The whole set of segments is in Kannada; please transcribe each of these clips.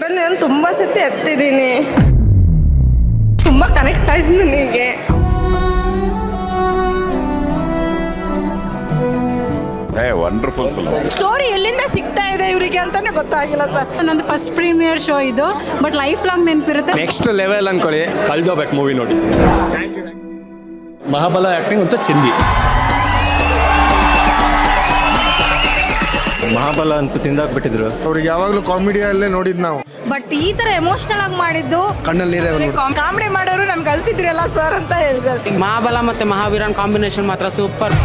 ಲಿಟ್ರಲಿ ನಾನು ತುಂಬ ಸತಿ ಎತ್ತಿದ್ದೀನಿ, ತುಂಬ ಕನೆಕ್ಟ್ ಆಯ್ತು ನನಗೆ. Wonderful film. ಸ್ಟೋರಿ ಎಲ್ಲಿಂದ ಸಿಗ್ತಾ ಇದೆ ಇವರಿಗೆ ಅಂತಾನೆ ಗೊತ್ತಾಗಿಲ್ಲ ಸರ್. ನಂದು ಫಸ್ಟ್ ಪ್ರೀಮಿಯರ್ ಶೋ ಇದು, ಬಟ್ ಲೈಫ್ ಲಾಂಗ್ ನೆನಪಿರುತ್ತೆ. ನೆಕ್ಸ್ಟ್ ಲೆವೆಲ್ ಅನ್ಕೊಳ್ಳಿ, ಕಳ್ದೋಗ್ಬೇಕು ಮೂವಿ ನೋಡಿ. ಮಹಾಬಲ ಆಕ್ಟಿಂಗ್ ಅಂತೂ ಚಿಂದಿ. ಮಹಾಬಲ ಅಂತೂ ತಿಂದಾಕ್ಬಿಟ್ಟಿದ್ರು. ಅವ್ರಿಗೆ ಯಾವಾಗಲೂ ಕಾಮಿಡಿಯಲ್ಲೇ ನೋಡಿದ್ ನಾವು. ಬಟ್ ಈ ತರ ಎಮೋಷನಲ್ ಆಗಿ ಮಾಡಿದ್ದು ಕಣ್ಣಲ್ಲಿ ಕಾಮಿಡಿ ಮಾಡೋರು ನಮ್ಗೆ ಕಳಿಸಿದ್ರಲ್ಲ ಸರ್ ಅಂತ ಹೇಳಿದ್ದಾರೆ. ಮಹಾಬಲ ಮತ್ತೆ ಮಹಾವೀರನ್ ಕಾಂಬಿನೇಷನ್ ಮಾತ್ರ ಸೂಪರ್.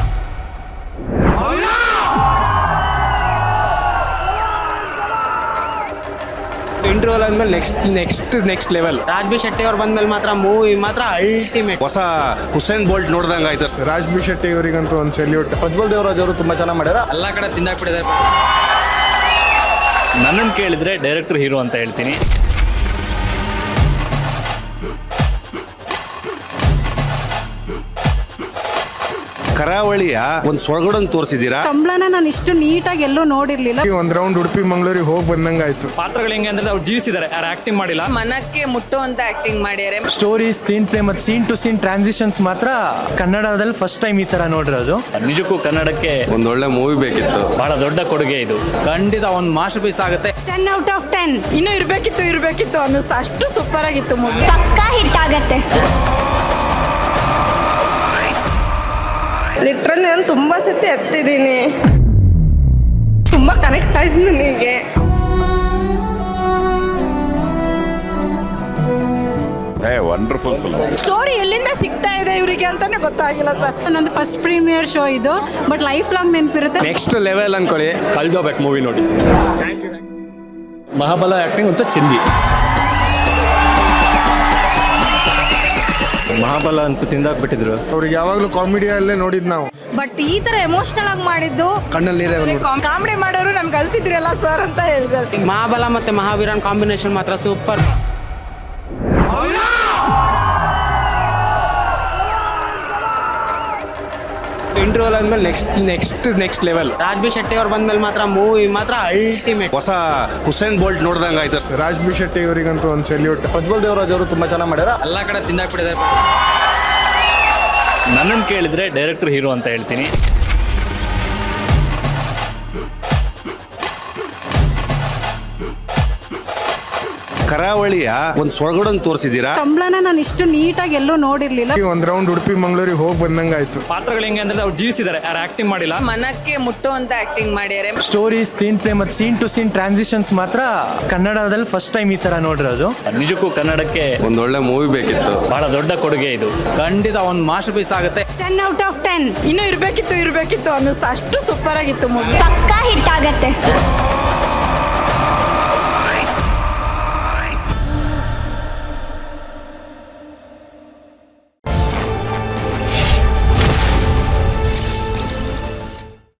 ಇಂಟರ್ವಲ್ ಆದ್ಮೇಲೆ ನೆಕ್ಸ್ಟ್ ಲೆವೆಲ್. ರಾಜ್ಬಿ ಶೆಟ್ಟಿ ಅವ್ರು ಬಂದ್ಮೇಲೆ ಮಾತ್ರ ಮೂವಿ ಮಾತ್ರ ಅಲ್ಟಿಮೇಟ್. ಹೊಸ ಹುಸೇನ್ ಬೋಲ್ಟ್ ನೋಡ್ದಂಗೆ ಆಯ್ತು. ರಾಜ್ಬಿ ಶೆಟ್ಟಿ ಅವರಿಗಂತೂ ಒಂದು ಸೆಲ್ಯೂಟ್. ಪ್ರಜ್ವಲ್ ದೇವರಾಜ್ ಅವರು ತುಂಬಾ ಚೆನ್ನಾಗಿ ಮಾಡ್ಯಾರ. ಎಲ್ಲ ಕಡೆ ತಿಂದಾಕ್ಬಿಟ್ಟಿದ್ದಾರೆ. ನನ್ನನ್ನು ಕೇಳಿದ್ರೆ ಡೈರೆಕ್ಟರ್ ಹೀರೋ ಅಂತ ಹೇಳ್ತೀನಿ. ಕರಾವಳಿಯ ಒಂದು ಸೊಗಡನ್ನು ತೋರಿಸಿದ್ದೀರಾ. ಕಂಬಳನ ನಾನು ಇಷ್ಟು ನೀಟಾಗಿ ಎಲ್ಲೂ ನೋಡಿರ್ಲಿಲ್ಲ. ಒಂದ್ ರೌಂಡ್ ಉಡುಪಿ ಮಂಗಳೂರಿಗೆ ಹೋಗಿ ಬಂದಂಗೆ ಆಯ್ತು. ಪಾತ್ರಗಳು ಹೆಂಗೆ ಅಂದ್ರೆ ಅವ್ರು ಜೀವಿಸಿದ್ದಾರೆ, ಯಾರು ಆಕ್ಟಿಂಗ್ ಮಾಡಿಲ್ಲ. ಮನಕ್ಕೆ ಮುಟ್ಟುವಂತ ಆಕ್ಟಿಂಗ್ ಮಾಡ್ಯಾರೆ. ಸ್ಟೋರಿ, ಸ್ಕ್ರೀನ್ ಪ್ಲೇ ಮತ್ತು ಸೀನ್ ಟು ಸೀನ್ ಟ್ರಾನ್ಸಿಷನ್ಸ್ ಮಾತ್ರ ಕನ್ನಡದಲ್ಲಿ ಫಸ್ಟ್ ಟೈಮ್ ಈ ತರ ನೋಡಿರೋದು. ನಿಜಕ್ಕೂ ಕನ್ನಡಕ್ಕೆ ಒಂದೊಳ್ಳೆ ಮೂವಿ ಬೇಕಿತ್ತು. ಬಹಳ ದೊಡ್ಡ ಕೊಡುಗೆ ಇದು. ಖಂಡಿತ ಒಂದು ಮಾಸ್ಟರ್ ಪೀಸ್ ಆಗುತ್ತೆ. 10 out of 10. ಇನ್ನೂ ಇರ್ಬೇಕಿತ್ತು ಅನ್ನಿಸ್ತು, ಅಷ್ಟು ಸೂಪರ್ ಆಗಿತ್ತು ಮೂವಿ. ಪಕ್ಕಾ ಹಿಟ್ ಆಗತ್ತೆ. ಲಿಟ್ರಲಿ ನಾನು ತುಂಬ ಸತಿ ಎತ್ತಿದ್ದೀನಿ, ತುಂಬ ಕನೆಕ್ಟ್ ಆಯ್ತು ನನಗೆ. Wonderful film. ಸ್ಟೋರಿ ಎಲ್ಲಿಂದ ಸಿಗ್ತಾ ಇದೆ ಇವರಿಗೆ ಅಂತಾನೆ ಗೊತ್ತಾಗಿಲ್ಲ ಸರ್. ನಂದು ಫಸ್ಟ್ ಪ್ರೀಮಿಯರ್ ಶೋ ಇದು, ಬಟ್ ಲೈಫ್ ಲಾಂಗ್ ನೆನಪಿರುತ್ತೆ. ನೆಕ್ಸ್ಟ್ ಲೆವೆಲ್ ಅನ್ಕೊಳ್ಳಿ, ಕಳ್ದೋಗ್ಬೇಕು ಮೂವಿ ನೋಡಿ. ಮಹಾಬಲ ಆಕ್ಟಿಂಗ್ ಅಂತೂ ಚಿಂದಿ. ಮಹಾಬಲ ಅಂತೂ ತಿಂದಾಕ್ಬಿಟ್ಟಿದ್ರು. ಅವ್ರಿಗೆ ಯಾವಾಗಲೂ ಕಾಮಿಡಿಯಲ್ಲೇ ನೋಡಿದ್ ನಾವು. ಬಟ್ ಈ ತರ ಎಮೋಷನಲ್ ಆಗಿ ಮಾಡಿದ್ದು ಕಣ್ಣಲ್ಲಿ ಕಾಮಿಡಿ ಮಾಡೋರು ನಮ್ಗೆ ಕಳಿಸಿದ್ರಲ್ಲ ಸರ್ ಅಂತ ಹೇಳಿದ್ದಾರೆ. ಮಹಾಬಲ ಮತ್ತೆ ಮಹಾವೀರನ್ ಕಾಂಬಿನೇಷನ್ ಮಾತ್ರ ಸೂಪರ್. ಇಂಟರ್ವಲ್ ಆದ್ಮೇಲೆ ನೆಕ್ಸ್ಟ್ ಲೆವೆಲ್. ರಾಜ್ಬಿ ಶೆಟ್ಟಿ ಅವ್ರು ಬಂದ್ಮೇಲೆ ಮಾತ್ರ ಮೂವಿ ಮಾತ್ರ ಅಲ್ಟಿಮೇಟ್. ಹೊಸ ಹುಸೇನ್ ಬೋಲ್ಟ್ ನೋಡ್ದಂಗೆ ಆಯ್ತು. ರಾಜ್ಬಿ ಶೆಟ್ಟಿ ಅವರಿಗಂತೂ ಒಂದು ಸೆಲ್ಯೂಟ್. ಪ್ರಜ್ವಲ್ ದೇವರಾಜ್ ಅವರು ತುಂಬಾ ಚೆನ್ನಾಗಿ ಮಾಡ್ಯಾರ. ಎಲ್ಲ ಕಡೆ ತಿಂದಾಕ್ಬಿಟ್ಟಿದ್ದಾರೆ. ನನ್ನನ್ನು ಕೇಳಿದ್ರೆ ಡೈರೆಕ್ಟರ್ ಹೀರೋ ಅಂತ ಹೇಳ್ತೀನಿ. ಕರಾವಳಿಯ ಒಂದು ಸೊಗಡನ್ನು ತೋರಿಸಿದ್ದೀರಾ. ಕಂಬಳನ ನಾನು ಇಷ್ಟು ನೀಟಾಗಿ ಎಲ್ಲೂ ನೋಡಿರ್ಲಿಲ್ಲ. ಒಂದ್ ರೌಂಡ್ ಉಡುಪಿ ಮಂಗಳೂರಿಗೆ ಹೋಗಿ ಬಂದಂಗೆ ಆಯ್ತು. ಪಾತ್ರಗಳು ಹೆಂಗೆ ಅಂದ್ರೆ ಅವ್ರು ಜೀವಿಸಿದ್ದಾರೆ, ಯಾರು ಆಕ್ಟಿಂಗ್ ಮಾಡಿಲ್ಲ. ಮನಕ್ಕೆ ಮುಟ್ಟುವಂತ ಆಕ್ಟಿಂಗ್ ಮಾಡ್ಯಾರೆ. ಸ್ಟೋರಿ, ಸ್ಕ್ರೀನ್ ಪ್ಲೇ ಮತ್ತು ಸೀನ್ ಟು ಸೀನ್ ಟ್ರಾನ್ಸಿಷನ್ಸ್ ಮಾತ್ರ ಕನ್ನಡದಲ್ಲಿ ಫಸ್ಟ್ ಟೈಮ್ ಈ ತರ ನೋಡಿರೋದು. ನಿಜಕ್ಕೂ ಕನ್ನಡಕ್ಕೆ ಒಂದೊಳ್ಳೆ ಮೂವಿ ಬೇಕಿತ್ತು. ಬಹಳ ದೊಡ್ಡ ಕೊಡುಗೆ ಇದು. ಖಂಡಿತ ಒಂದು ಮಾಸ್ಟರ್ ಪೀಸ್ ಆಗುತ್ತೆ. 10 out of 10. ಇನ್ನೂ ಇರ್ಬೇಕಿತ್ತು ಅನ್ನಿಸ್ತು, ಅಷ್ಟು ಸೂಪರ್ ಆಗಿತ್ತು ಮೂವಿ. ಪಕ್ಕಾ ಹಿಟ್ ಆಗತ್ತೆ.